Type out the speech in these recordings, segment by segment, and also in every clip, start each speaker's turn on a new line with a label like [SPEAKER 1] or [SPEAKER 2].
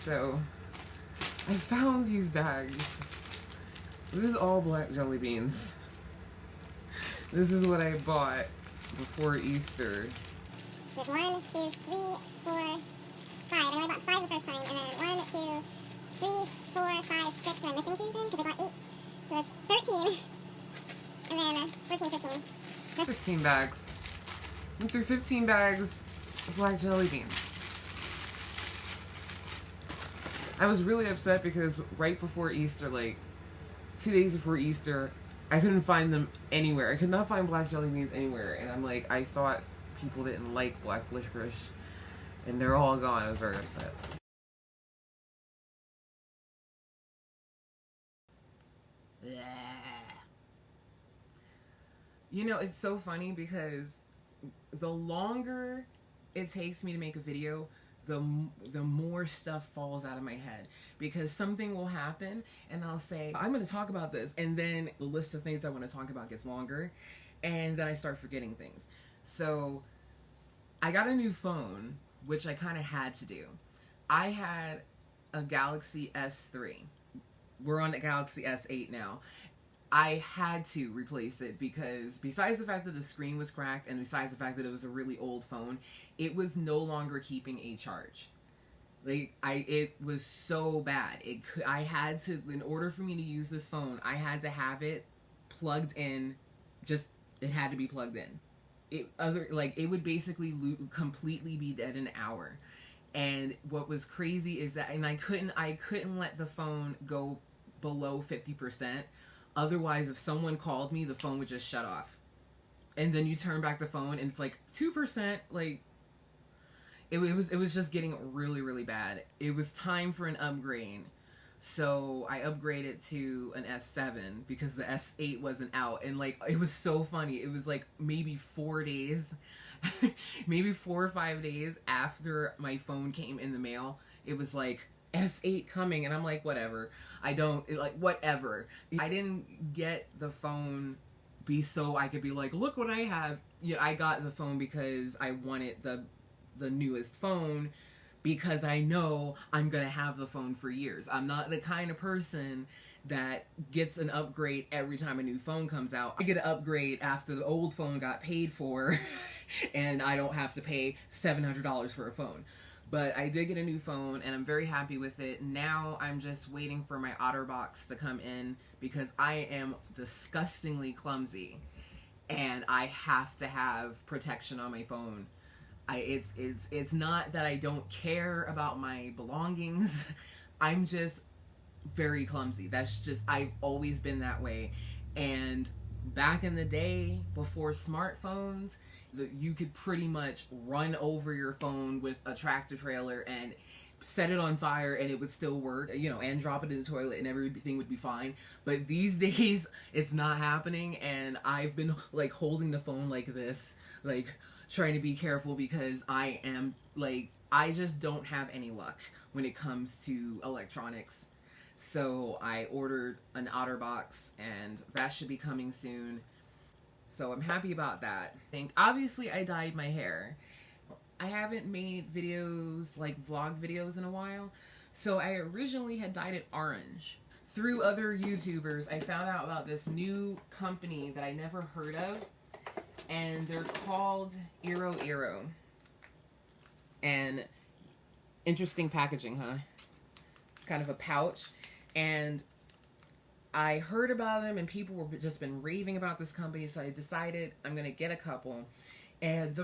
[SPEAKER 1] So I found these bags. This is all black jelly beans. This is what I bought before Easter.
[SPEAKER 2] There's 1, 2, 3, 4, 5. I only bought 5 the first time, and then 1, 2, 3, 4, 5, 6. And I'm missing 2 then because I bought 8. So that's 13. And then 14, 15.
[SPEAKER 1] 15 bags. Went through 15 bags of black jelly beans. I was really upset because right before Easter, like 2 days before Easter, I couldn't find them anywhere. I could not find black jelly beans anywhere. And I'm like, I thought people didn't like black licorice. And they're all gone. I was very upset. You know, it's so funny because the longer it takes me to make a video, the more stuff falls out of my head, because something will happen and I'll say, I'm going to talk about this, and then the list of things I want to talk about gets longer, and then I start forgetting things. So I got a new phone, which I kind of had to do. I had a Galaxy S3. We're on the Galaxy S8 now. I had to replace it because besides the fact that the screen was cracked and besides the fact that it was a really old phone, it was no longer keeping a charge. Like, it was so bad. I had to, in order for me to use this phone, I had to have it plugged in. It had to be plugged in. It would basically completely be dead in an hour. And what was crazy is that, and I couldn't let the phone go below 50%. Otherwise, if someone called me, the phone would just shut off. And then you turn back the phone and it's like 2%. Like, it was just getting really, really bad. It was time for an upgrade. So I upgraded to an S7 because the S8 wasn't out. And like, it was so funny. It was like maybe 4 days, maybe 4 or 5 days after my phone came in the mail. It was like, S8 coming, and I'm like, whatever. Whatever. I didn't get the phone so I could be like, look what I have. I got the phone because I wanted the newest phone, because I know I'm gonna have the phone for years. I'm not the kind of person that gets an upgrade every time a new phone comes out. I get an upgrade after the old phone got paid for and I don't have to pay $700 for a phone. But I did get a new phone and I'm very happy with it. Now I'm just waiting for my OtterBox to come in because I am disgustingly clumsy and I have to have protection on my phone. It's not that I don't care about my belongings. I'm just very clumsy. I've always been that way. And back in the day, before smartphones, you could pretty much run over your phone with a tractor trailer and set it on fire and it would still work, and drop it in the toilet and everything would be fine. But these days, it's not happening, and I've been like holding the phone like this, like trying to be careful because I just don't have any luck when it comes to electronics. So I ordered an OtterBox and that should be coming soon. So I'm happy about that. Obviously I dyed my hair. I haven't made videos, like vlog videos, in a while. So I originally had dyed it orange. Through other YouTubers, I found out about this new company that I never heard of. And they're called Iro. And interesting packaging, huh? It's kind of a pouch. And I heard about them and people were just been raving about this company, so I decided I'm gonna get a couple. And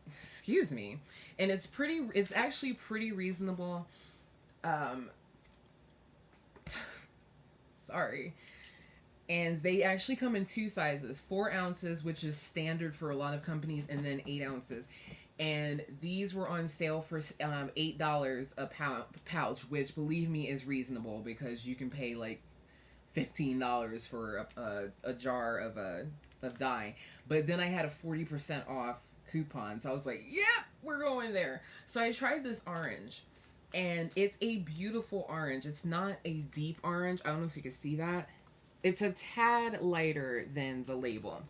[SPEAKER 1] excuse me, and it's actually pretty reasonable. Sorry. And they actually come in 2 sizes, 4 ounces, which is standard for a lot of companies, and then 8 ounces. And these were on sale for $8 a pouch, which, believe me, is reasonable because you can pay like $15 for a jar of dye. But then I had a 40% off coupon, so I was like, yep, we're going there. So I tried this orange, and it's a beautiful orange. It's not a deep orange. I don't know if you can see that. It's a tad lighter than the label.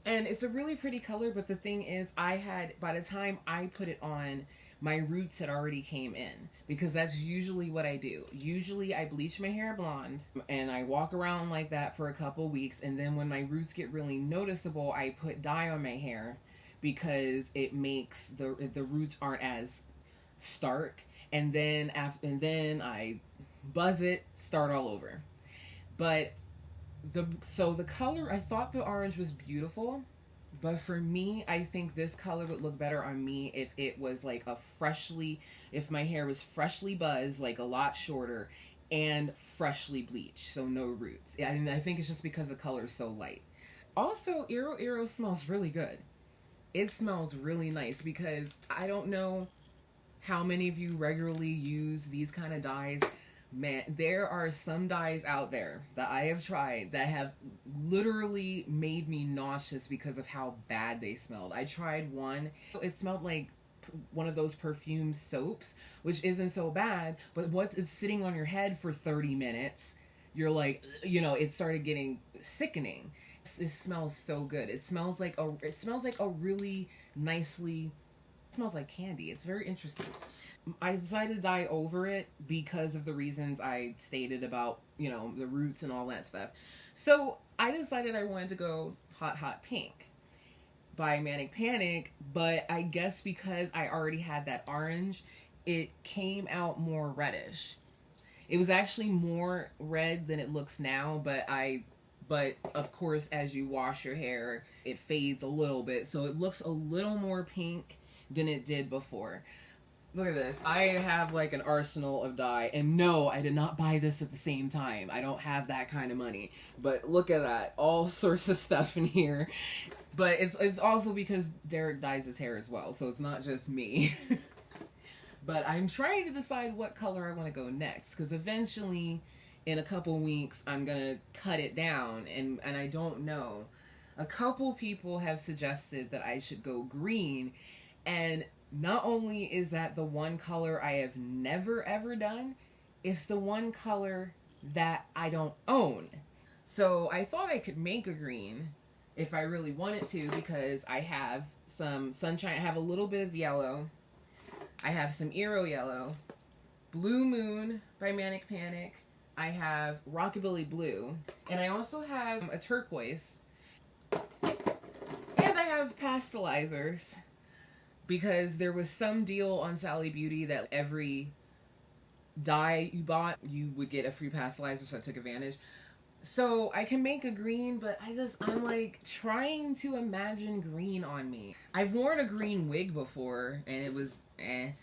[SPEAKER 1] And it's a really pretty color, but the thing is, by the time I put it on, my roots had already came in, because that's usually what I do. Usually I bleach my hair blonde and I walk around like that for a couple weeks, and then when my roots get really noticeable, I put dye on my hair because it makes the roots aren't as stark, and then I buzz it, start all over. But the color, I thought the orange was beautiful. But for me, I think this color would look better on me if it was like if my hair was freshly buzzed, like a lot shorter, and freshly bleached, so no roots. And I think it's just because the color is so light. Also, Iro Iro smells really good. It smells really nice, because I don't know how many of you regularly use these kind of dyes. Man, there are some dyes out there that I have tried that have literally made me nauseous because of how bad they smelled. I tried one. It smelled like one of those perfume soaps, which isn't so bad, but once it's sitting on your head for 30 minutes, you're like, it started getting sickening. It smells so good. It smells like a really nicely, it smells like candy. It's very interesting. I decided to dye over it because of the reasons I stated about, the roots and all that stuff. So I decided I wanted to go Hot Hot Pink by Manic Panic, but I guess because I already had that orange, it came out more reddish. It was actually more red than it looks now, but of course, as you wash your hair, it fades a little bit, so it looks a little more pink than it did before. Look at this. I have like an arsenal of dye, and no, I did not buy this at the same time. I don't have that kind of money. But look at that. All sorts of stuff in here. But it's also because Derek dyes his hair as well, so it's not just me. But I'm trying to decide what color I want to go next, because eventually, in a couple weeks, I'm going to cut it down, and I don't know. A couple people have suggested that I should go green, and not only is that the one color I have never ever done, it's the one color that I don't own. So I thought I could make a green if I really wanted to, because I have some sunshine. I have a little bit of yellow. I have some Iro yellow. Blue Moon by Manic Panic. I have Rockabilly Blue. And I also have a turquoise. And I have pastelizers, because there was some deal on Sally Beauty that every dye you bought, you would get a free pastelizer, so I took advantage. So I can make a green, but I'm like trying to imagine green on me. I've worn a green wig before, and it was I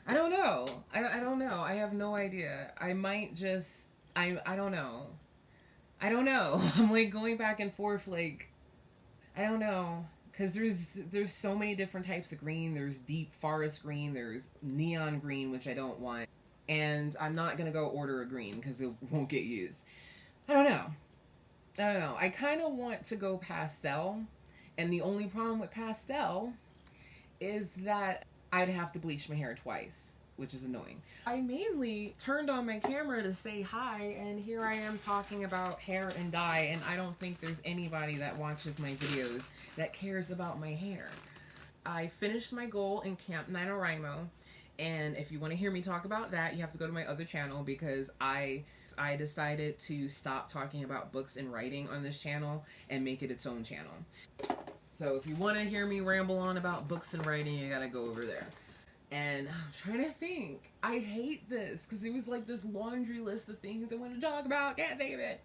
[SPEAKER 1] don't know. I don't know. I have no idea. I might just, I don't know. I don't know. I'm like going back and forth, like, I don't know. Because there's so many different types of green. There's deep forest green. There's neon green, which I don't want. And I'm not going to go order a green because it won't get used. I don't know. I kind of want to go pastel. And the only problem with pastel is that I'd have to bleach my hair twice, which is annoying. I mainly turned on my camera to say hi, and here I am talking about hair and dye, and I don't think there's anybody that watches my videos that cares about my hair. I finished my goal in Camp NaNoWriMo, and if you want to hear me talk about that, you have to go to my other channel, because I decided to stop talking about books and writing on this channel and make it its own channel. So if you want to hear me ramble on about books and writing, you gotta go over there. And I'm trying to think. I hate this, because it was like this laundry list of things I want to talk about. Can't think of it.